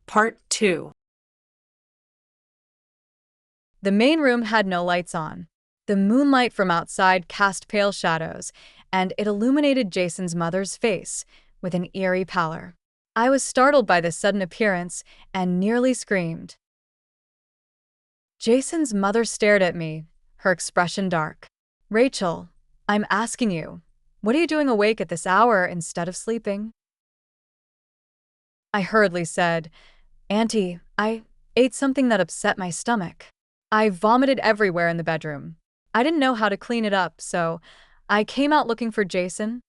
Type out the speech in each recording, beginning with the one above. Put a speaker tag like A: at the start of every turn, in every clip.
A: Part 2.
B: The main room had no lights on. The moonlight from outside cast pale shadows, and it illuminated Jason's mother's face with an eerie pallor. I was startled by this sudden appearance and nearly screamed. Jason's mother stared at me, her expression dark. "Rachel, I'm asking you, what are you doing awake at this hour instead of sleeping?" I hurriedly said, "Auntie, I ate something that upset my stomach. I vomited everywhere in the bedroom. I didn't know how to clean it up, so I came out looking for Jason."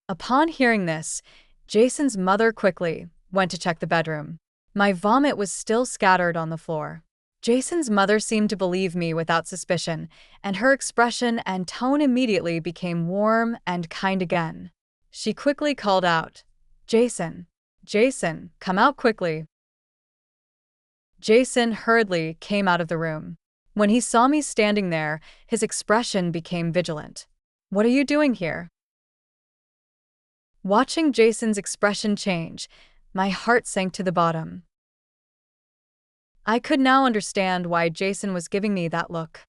B: Upon hearing this, Jason's mother quickly went to check the bedroom. My vomit was still scattered on the floor. Jason's mother seemed to believe me without suspicion, and her expression and tone immediately became warm and kind again. She quickly called out, "Jason, Jason, come out quickly." Jason hurriedly came out of the room. When he saw me standing there, his expression became vigilant. "What are you doing here?" Watching Jason's expression change, my heart sank to the bottom. I could now understand why Jason was giving me that look.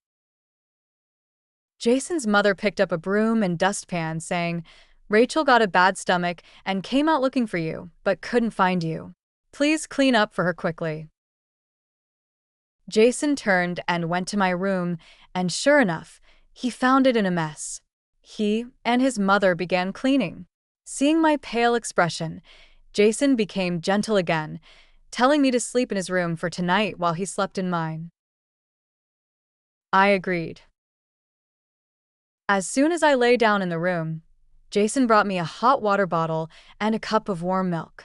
B: Jason's mother picked up a broom and dustpan, saying, "Rachel got a bad stomach and came out looking for you, but couldn't find you. Please clean up for her quickly." Jason turned and went to my room, and sure enough, he found it in a mess. He and his mother began cleaning. Seeing my pale expression, Jason became gentle again, telling me to sleep in his room for tonight while he slept in mine. I agreed. As soon as I lay down in the room, Jason brought me a hot water bottle and a cup of warm milk.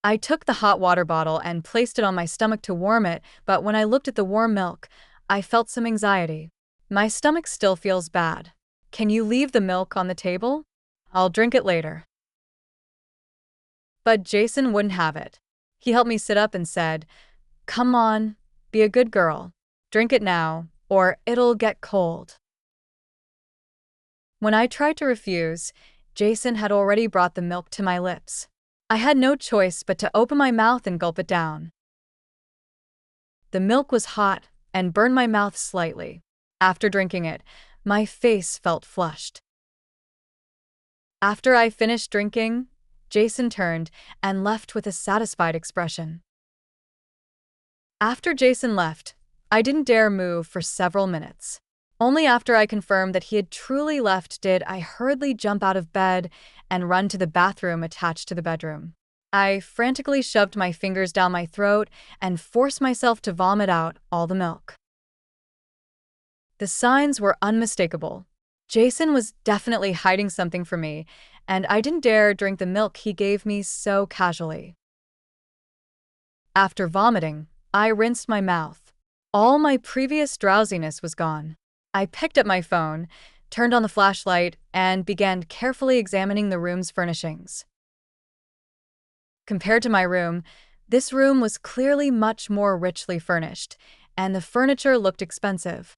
B: I took the hot water bottle and placed it on my stomach to warm it, but when I looked at the warm milk, I felt some anxiety. "My stomach still feels bad. Can you leave the milk on the table? I'll drink it later." But Jason wouldn't have it. He helped me sit up and said, "Come on, be a good girl. Drink it now, or it'll get cold." When I tried to refuse, Jason had already brought the milk to my lips. I had no choice but to open my mouth and gulp it down. The milk was hot and burned my mouth slightly. After drinking it, my face felt flushed. After I finished drinking, Jason turned and left with a satisfied expression. After Jason left, I didn't dare move for several minutes. Only after I confirmed that he had truly left did I hurriedly jump out of bed and run to the bathroom attached to the bedroom. I frantically shoved my fingers down my throat and forced myself to vomit out all the milk. The signs were unmistakable. Jason was definitely hiding something from me, and I didn't dare drink the milk he gave me so casually. After vomiting, I rinsed my mouth. All my previous drowsiness was gone. I picked up my phone, turned on the flashlight, and began carefully examining the room's furnishings. Compared to my room, this room was clearly much more richly furnished, and the furniture looked expensive.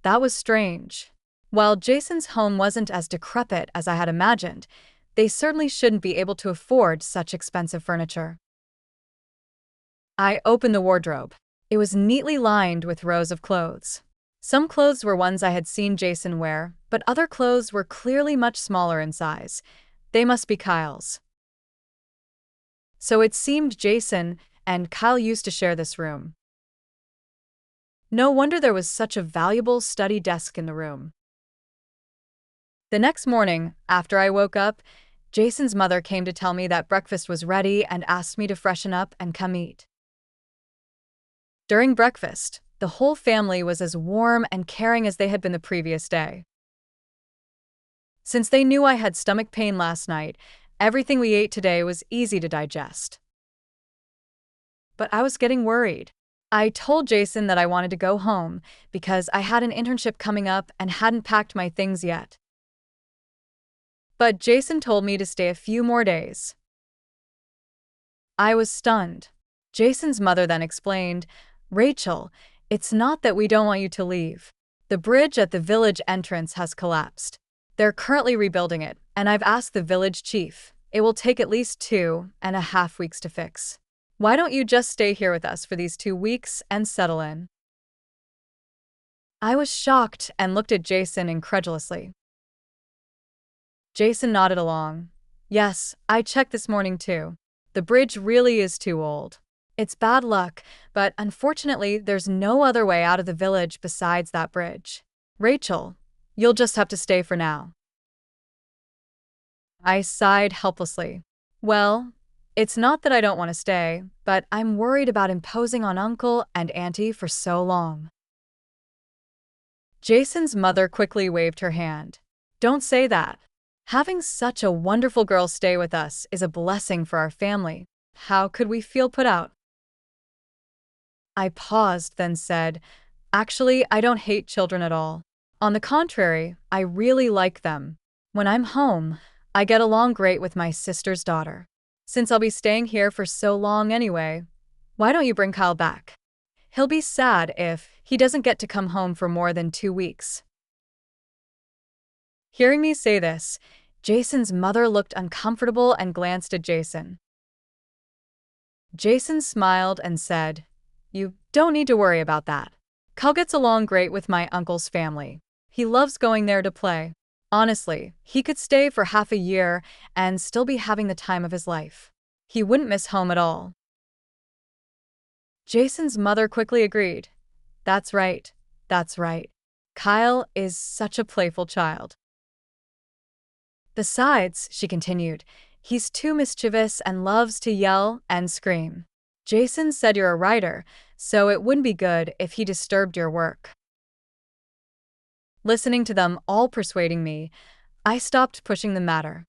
B: That was strange. While Jason's home wasn't as decrepit as I had imagined, they certainly shouldn't be able to afford such expensive furniture. I opened the wardrobe. It was neatly lined with rows of clothes. Some clothes were ones I had seen Jason wear, but other clothes were clearly much smaller in size. They must be Kyle's. So it seemed Jason and Kyle used to share this room. No wonder there was such a valuable study desk in the room. The next morning, after I woke up, Jason's mother came to tell me that breakfast was ready and asked me to freshen up and come eat. During breakfast, the whole family was as warm and caring as they had been the previous day. Since they knew I had stomach pain last night, everything we ate today was easy to digest. But I was getting worried. I told Jason that I wanted to go home because I had an internship coming up and hadn't packed my things yet. But Jason told me to stay a few more days. I was stunned. Jason's mother then explained, "Rachel, it's not that we don't want you to leave. The bridge at the village entrance has collapsed. They're currently rebuilding it, and I've asked the village chief it will take at least 2.5 weeks to fix. Why don't you just stay here with us for these 2 weeks and settle in?" I was shocked and looked at Jason incredulously. Jason nodded along. "Yes, I checked this morning too. The bridge really is too old. It's bad luck, but unfortunately there's no other way out of the village besides that bridge. Rachel, you'll just have to stay for now." I sighed helplessly. "Well, it's not that I don't want to stay, but I'm worried about imposing on Uncle and Auntie for so long." Jason's mother quickly waved her hand. "Don't say that. Having such a wonderful girl stay with us is a blessing for our family. How could we feel put out?" I paused, then said, "Actually, I don't hate children at all. On the contrary, I really like them. When I'm home, I get along great with my sister's daughter. Since I'll be staying here for so long anyway, why don't you bring Kyle back? He'll be sad if he doesn't get to come home for more than 2 weeks." Hearing me say this, Jason's mother looked uncomfortable and glanced at Jason. Jason smiled and said, "You don't need to worry about that. Kyle gets along great with my uncle's family. He loves going there to play. Honestly, he could stay for half a year and still be having the time of his life. He wouldn't miss home at all." Jason's mother quickly agreed. "That's right. That's right. Kyle is such a playful child. Besides," she continued, "he's too mischievous and loves to yell and scream. Jason said you're a writer, so it wouldn't be good if he disturbed your work." Listening to them all persuading me, I stopped pushing the matter.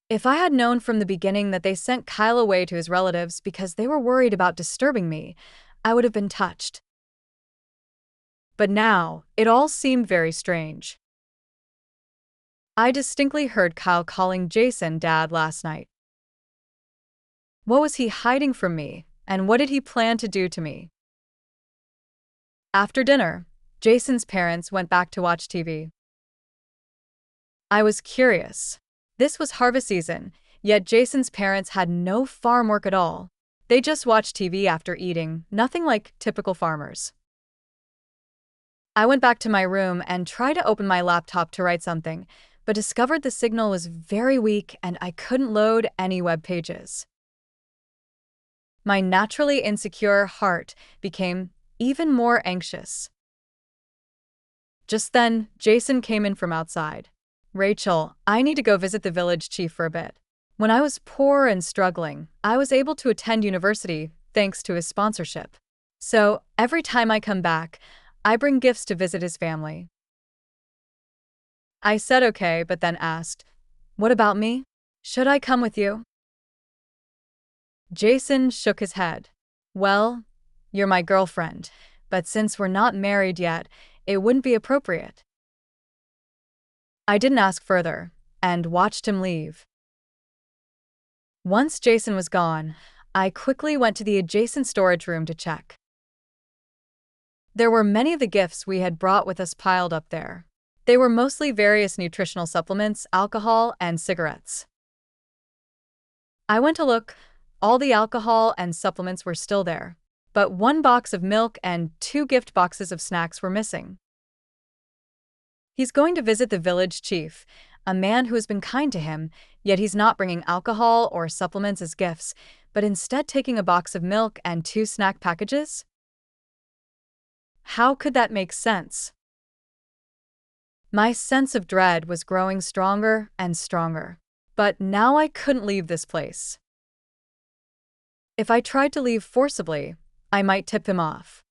B: If I had known from the beginning that they sent Kyle away to his relatives because they were worried about disturbing me, I would have been touched. But now, it all seemed very strange. I distinctly heard Kyle calling Jason Dad last night. What was he hiding from me, and what did he plan to do to me? After dinner, Jason's parents went back to watch TV. I was curious. This was harvest season, yet Jason's parents had no farm work at all. They just watched TV after eating, nothing like typical farmers. I went back to my room and tried to open my laptop to write something, but discovered the signal was very weak and I couldn't load any web pages. My naturally insecure heart became even more anxious. Just then, Jason came in from outside. "Rachel, I need to go visit the village chief for a bit. When I was poor and struggling, I was able to attend university thanks to his sponsorship. So, every time I come back, I bring gifts to visit his family." I said okay, but then asked, "What about me? Should I come with you?" Jason shook his head. "Well, you're my girlfriend, but since we're not married yet, it wouldn't be appropriate." I didn't ask further, and watched him leave. Once Jason was gone, I quickly went to the adjacent storage room to check. There were many of the gifts we had brought with us piled up there. They were mostly various nutritional supplements, alcohol, and cigarettes. I went to look. All the alcohol and supplements were still there, but 1 box of milk and 2 gift boxes of snacks were missing. He's going to visit the village chief, a man who has been kind to him, yet he's not bringing alcohol or supplements as gifts, but instead taking a box of milk and 2 snack packages? How could that make sense? My sense of dread was growing stronger and stronger, but now I couldn't leave this place. If I tried to leave forcibly, I might tip him off.